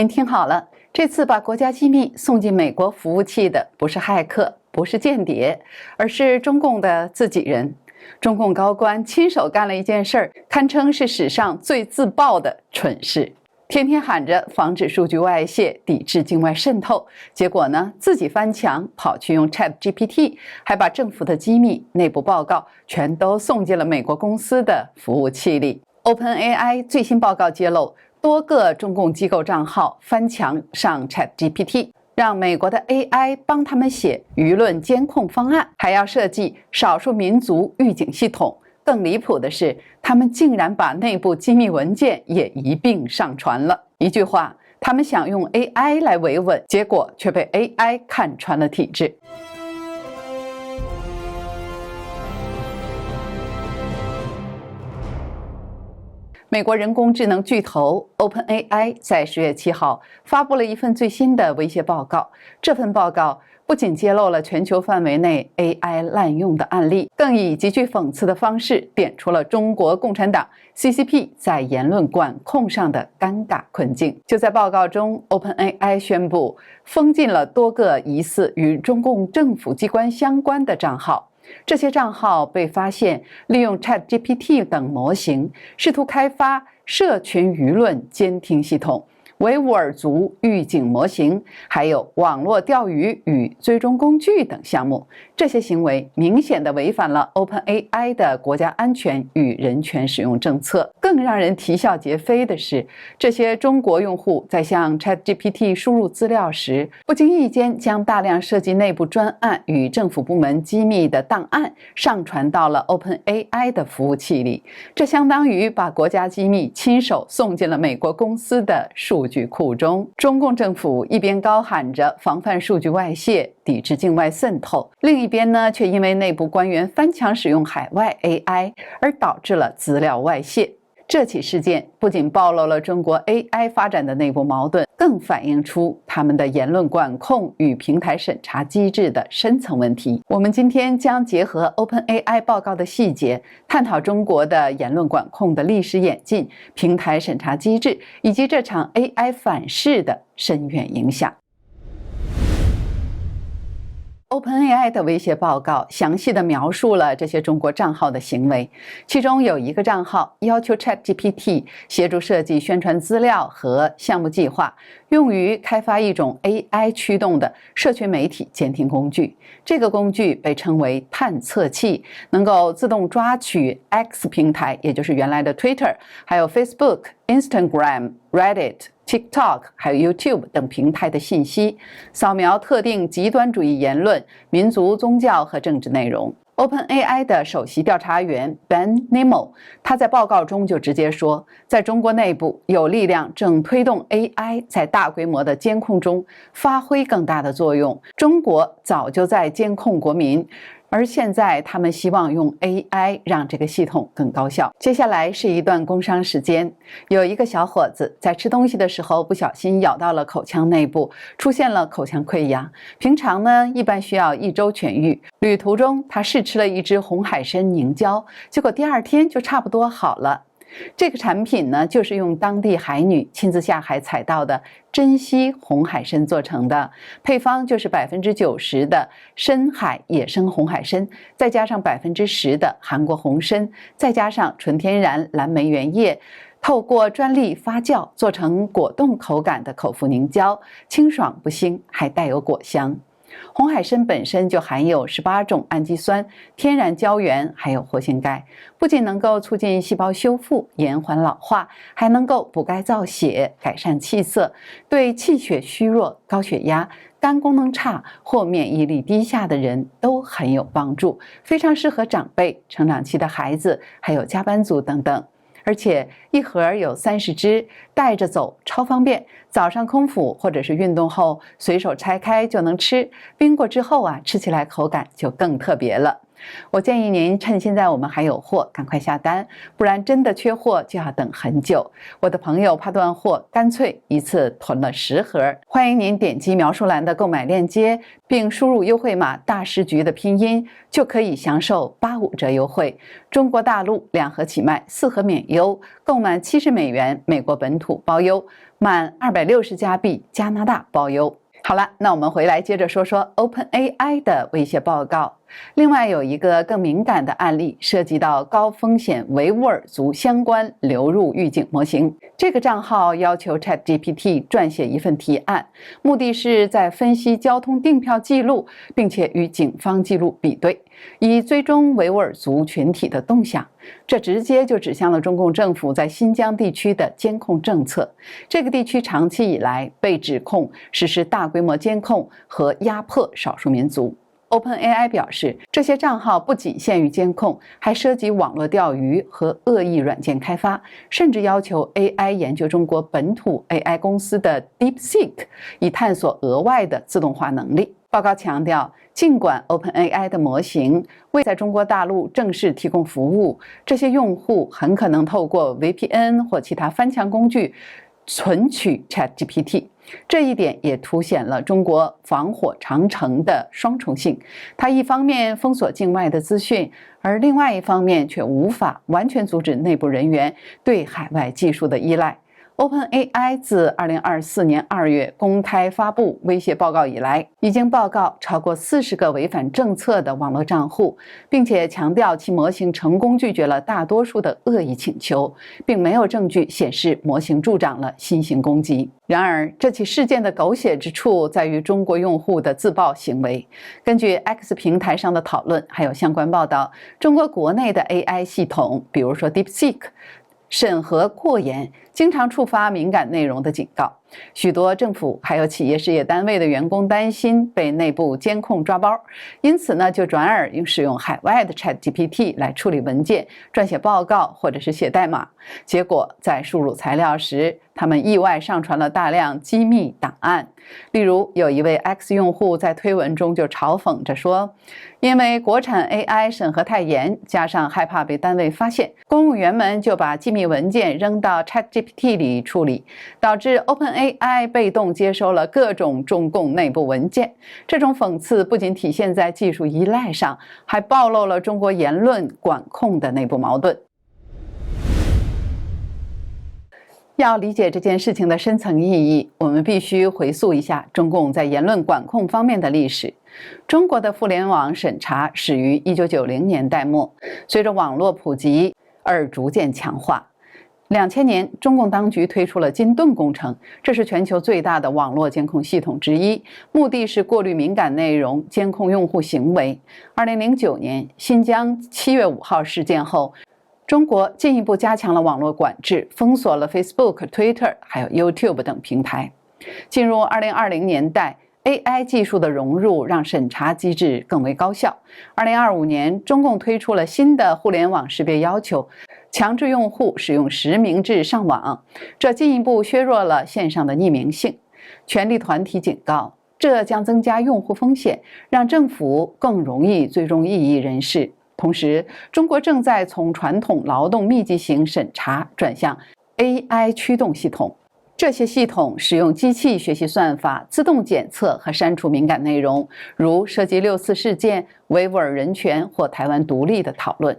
您听好了，这次把国家机密送进美国服务器的不是骇客，不是间谍，而是中共的自己人。中共高官亲手干了一件事儿，堪称是史上最自爆的蠢事。天天喊着防止数据外泄，抵制境外渗透，结果呢，自己翻墙跑去用 ChatGPT， 还把政府的机密、内部报告全都送进了美国公司的服务器里。OpenAI 最新报告揭露，多个中共机构账号翻墙上 ChatGPT， 让美国的 AI 帮他们写舆论监控方案，还要设计少数民族预警系统。更离谱的是，他们竟然把内部机密文件也一并上传了。一句话，他们想用 AI 来维稳，结果却被 AI 看穿了体制。美国人工智能巨头 OpenAI 在10月7号发布了一份最新的威胁报告。这份报告不仅揭露了全球范围内 AI 滥用的案例，更以极具讽刺的方式点出了中国共产党 CCP 在言论管控上的尴尬困境。就在报告中， OpenAI 宣布封禁了多个疑似与中共政府机关相关的账号。这些账号被发现利用 ChatGPT 等模型，试图开发社群舆论监听系统、维吾尔族预警模型，还有网络钓鱼与追踪工具等项目。这些行为明显地违反了 OpenAI 的国家安全与人权使用政策。更让人啼笑皆非的是，这些中国用户在向 ChatGPT 输入资料时，不经意间将大量涉及内部专案与政府部门机密的档案上传到了 OpenAI 的服务器里，这相当于把国家机密亲手送进了美国公司的数据库中。中共政府一边高喊着防范数据外泄，抵制境外渗透，另一边呢，却因为内部官员翻墙使用海外 AI 而导致了资料外泄。这起事件不仅暴露了中国 AI 发展的内部矛盾，更反映出他们的言论管控与平台审查机制的深层问题。我们今天将结合 OpenAI 报告的细节，探讨中国的言论管控的历史演进、平台审查机制以及这场 AI 反噬的深远影响。OpenAI 的威胁报告详细地描述了这些中国账号的行为，其中有一个账号要求 ChatGPT 协助设计宣传资料和项目计划，用于开发一种 AI 驱动的社群媒体监听工具。这个工具被称为探测器，能够自动抓取 X 平台，也就是原来的 Twitter， 还有 Facebook、Instagram、Reddit、TikTok 还有 YouTube 等平台的信息，扫描特定极端主义言论、民族、宗教和政治内容。OpenAI 的首席调查员 Ben Nemo， 他在报告中就直接说，在中国内部有力量正推动 AI 在大规模的监控中发挥更大的作用。中国早就在监控国民，而现在他们希望用 AI 让这个系统更高效。接下来是一段工商时间，有一个小伙子在吃东西的时候不小心咬到了口腔内部，出现了口腔溃疡。平常呢，一般需要1周痊愈。旅途中他试吃了一支红海参凝胶，结果第2天就差不多好了。这个产品呢，就是用当地海女亲自下海采到的珍稀红海参做成的，配方就是90%的深海野生红海参，再加上10%的韩国红参，再加上纯天然蓝莓原液，透过专利发酵做成果冻口感的口服凝胶，清爽不腥，还带有果香。红海参本身就含有18种氨基酸、天然胶原，还有活性钙，不仅能够促进细胞修复、延缓老化，还能够补钙造血、改善气色，对气血虚弱、高血压、肝功能差或免疫力低下的人都很有帮助，非常适合长辈、成长期的孩子，还有加班族等等。而且一盒有30支，带着走超方便，早上空腹或者是运动后随手拆开就能吃，冰过之后吃起来口感就更特别了。我建议您趁现在我们还有货，赶快下单，不然真的缺货就要等很久。我的朋友怕断货，干脆一次囤了10盒。欢迎您点击描述栏的购买链接，并输入优惠码大师局的拼音，就可以享受85折优惠。中国大陆2盒起卖，4盒免邮，购满$70美元，美国本土包邮。满260加币加拿大包邮。好了，那我们回来接着说说 OpenAI 的威胁报告。另外有一个更敏感的案例，涉及到高风险维吾尔族相关流入预警模型。这个账号要求 ChatGPT 撰写一份提案，目的是在分析交通订票记录，并且与警方记录比对，以追踪维吾尔族群体的动向。这直接就指向了中共政府在新疆地区的监控政策。这个地区长期以来被指控实施大规模监控和压迫少数民族。OpenAI 表示，这些账号不仅限于监控，还涉及网络钓鱼和恶意软件开发，甚至要求 AI 研究中国本土 AI 公司的 DeepSeek， 以探索额外的自动化能力。报告强调，尽管 OpenAI 的模型未在中国大陆正式提供服务，这些用户很可能透过 VPN 或其他翻墙工具存取 ChatGPT。这一点也凸显了中国防火长城的双重性，它一方面封锁境外的资讯，而另外一方面却无法完全阻止内部人员对海外技术的依赖。OpenAI 自2024年2月公开发布威胁报告以来，已经报告超过40个违反政策的网络账户，并且强调其模型成功拒绝了大多数的恶意请求，并没有证据显示模型助长了新型攻击。然而，这起事件的狗血之处在于中国用户的自爆行为。根据 X 平台上的讨论还有相关报道，中国国内的 AI 系统，比如说 DeepSeek，审核过严，经常触发敏感内容的警告。许多政府还有企业事业单位的员工担心被内部监控抓包，因此呢，就转而使用海外的 ChatGPT 来处理文件、撰写报告或者是写代码。结果在输入材料时，他们意外上传了大量机密档案。例如，有一位 X 用户在推文中就嘲讽着说，因为国产 AI 审核太严，加上害怕被单位发现，公务员们就把机密文件扔到 ChatGPT 里处理，导致 OpenAI 被动接收了各种中共内部文件。这种讽刺不仅体现在技术依赖上，还暴露了中国言论管控的内部矛盾。要理解这件事情的深层意义，我们必须回溯一下中共在言论管控方面的历史。中国的互联网审查始于1990年代末，随着网络普及而逐渐强化。2000年，中共当局推出了金盾工程，这是全球最大的网络监控系统之一，目的是过滤敏感内容，监控用户行为。2009年，新疆7月5号事件后，中国进一步加强了网络管制，封锁了 Facebook、Twitter 还有 YouTube 等平台。进入2020年代，AI 技术的融入让审查机制更为高效。2025年，中共推出了新的互联网识别要求，强制用户使用实名制上网，这进一步削弱了线上的匿名性。权力团体警告，这将增加用户风险，让政府更容易追踪异议人士。同时，中国正在从传统劳动密集型审查转向 AI 驱动系统。这些系统使用机器学习算法，自动检测和删除敏感内容，如涉及6·4事件、维吾尔人权或台湾独立的讨论。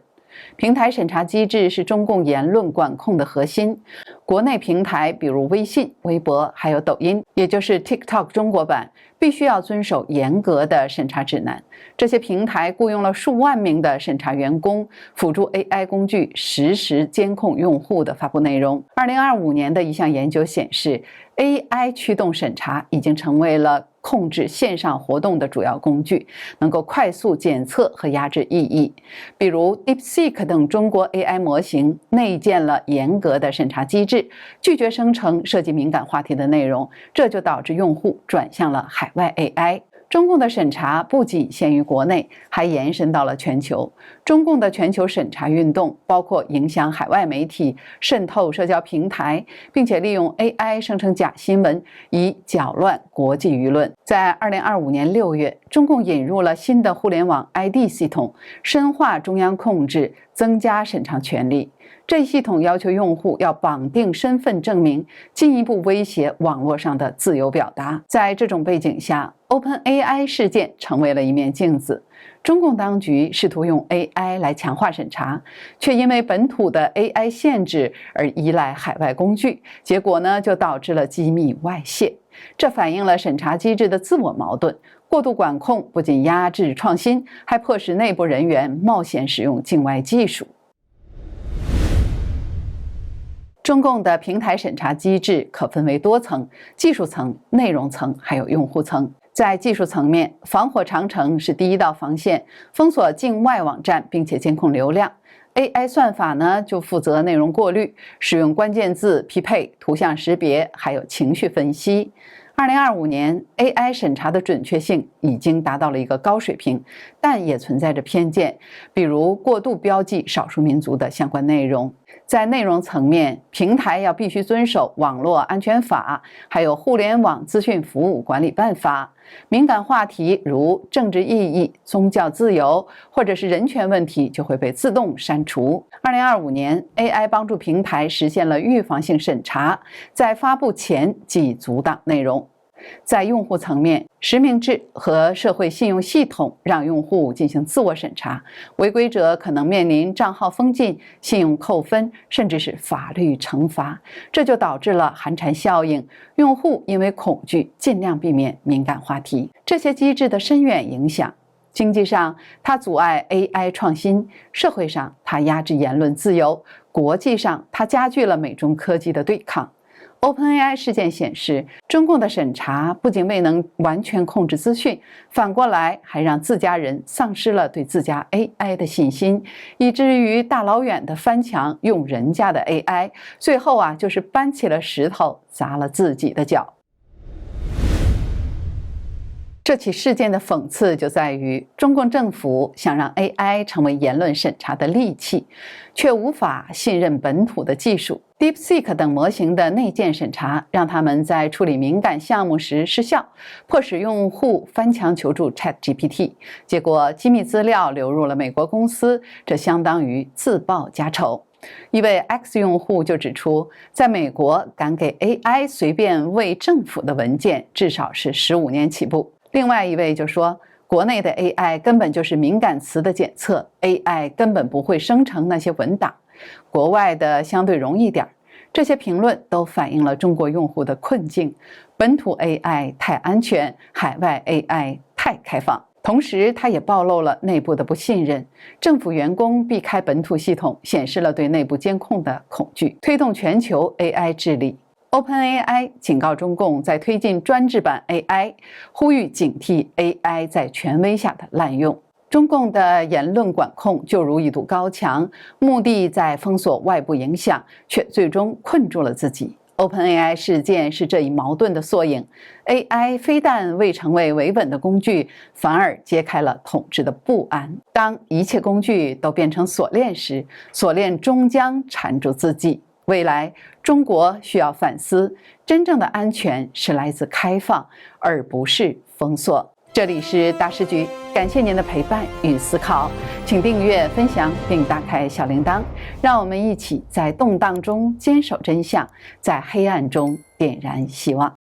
平台审查机制是中共言论管控的核心。国内平台比如微信、微博还有抖音，也就是 TikTok 中国版，必须要遵守严格的审查指南。这些平台雇佣了数万名的审查员工，辅助 AI 工具实时监控用户的发布内容。2025年的一项研究显示， AI 驱动审查已经成为了控制线上活动的主要工具，能够快速检测和压制异议。比如 DeepSeek 等中国 AI 模型内建了严格的审查机制，拒绝生成涉及敏感话题的内容，这就导致用户转向了海外 AI。中共的审查不仅限于国内，还延伸到了全球。中共的全球审查运动包括影响海外媒体、渗透社交平台，并且利用 AI 生成假新闻，以搅乱国际舆论。在2025年6月，中共引入了新的互联网 ID 系统，深化中央控制，增加审查权力。这一系统要求用户要绑定身份证明，进一步威胁网络上的自由表达。在这种背景下， OpenAI 事件成为了一面镜子。中共当局试图用 AI 来强化审查，却因为本土的 AI 限制而依赖海外工具，结果呢就导致了机密外泄。这反映了审查机制的自我矛盾。过度管控不仅压制创新，还迫使内部人员冒险使用境外技术。中共的平台审查机制可分为多层：技术层、内容层，还有用户层。在技术层面，防火长城是第一道防线，封锁境外网站，并且监控流量。AI 算法呢，就负责内容过滤、使用关键字匹配、图像识别，还有情绪分析。2025年 ，AI 审查的准确性已经达到了一个高水平，但也存在着偏见，比如过度标记少数民族的相关内容。在内容层面，平台要必须遵守网络安全法，还有互联网资讯服务管理办法。敏感话题如政治意义、宗教自由或者是人权问题就会被自动删除。2025年 ，AI 帮助平台实现了预防性审查，在发布前即阻挡内容。在用户层面，实名制和社会信用系统让用户进行自我审查，违规者可能面临账号封禁、信用扣分，甚至是法律惩罚。这就导致了寒蝉效应，用户因为恐惧尽量避免敏感话题。这些机制的深远影响：经济上，它阻碍 AI 创新；社会上，它压制言论自由；国际上，它加剧了美中科技的对抗。OpenAI 事件显示，中共的审查不仅未能完全控制资讯，反过来还让自家人丧失了对自家 AI 的信心，以至于大老远的翻墙用人家的 AI， 最后就是搬起了石头砸了自己的脚。这起事件的讽刺就在于，中共政府想让 AI 成为言论审查的利器，却无法信任本土的技术。DeepSeek 等模型的内建审查让他们在处理敏感项目时失效，迫使用户翻墙求助 ChatGPT， 结果机密资料流入了美国公司，这相当于自曝家丑。一位 X 用户就指出，在美国敢给 AI 随便喂政府的文件，至少是15年起步。另外一位就说，国内的 AI 根本就是敏感词的检测 ，AI 根本不会生成那些文档，国外的相对容易点。这些评论都反映了中国用户的困境：本土 AI 太安全，海外 AI 太开放。同时，它也暴露了内部的不信任。政府员工避开本土系统，显示了对内部监控的恐惧，推动全球 AI 治理。OpenAI 警告中共在推进专制版 AI， 呼吁警惕 AI 在权威下的滥用。中共的言论管控就如一堵高墙，目的在封锁外部影响，却最终困住了自己。OpenAI 事件是这一矛盾的缩影。AI 非但未成为维稳的工具，反而揭开了统治的不安。当一切工具都变成锁链时，锁链终将缠住自己。未来，中国需要反思，真正的安全是来自开放，而不是封锁。这里是大师局，感谢您的陪伴与思考，请订阅、分享并打开小铃铛，让我们一起在动荡中坚守真相，在黑暗中点燃希望。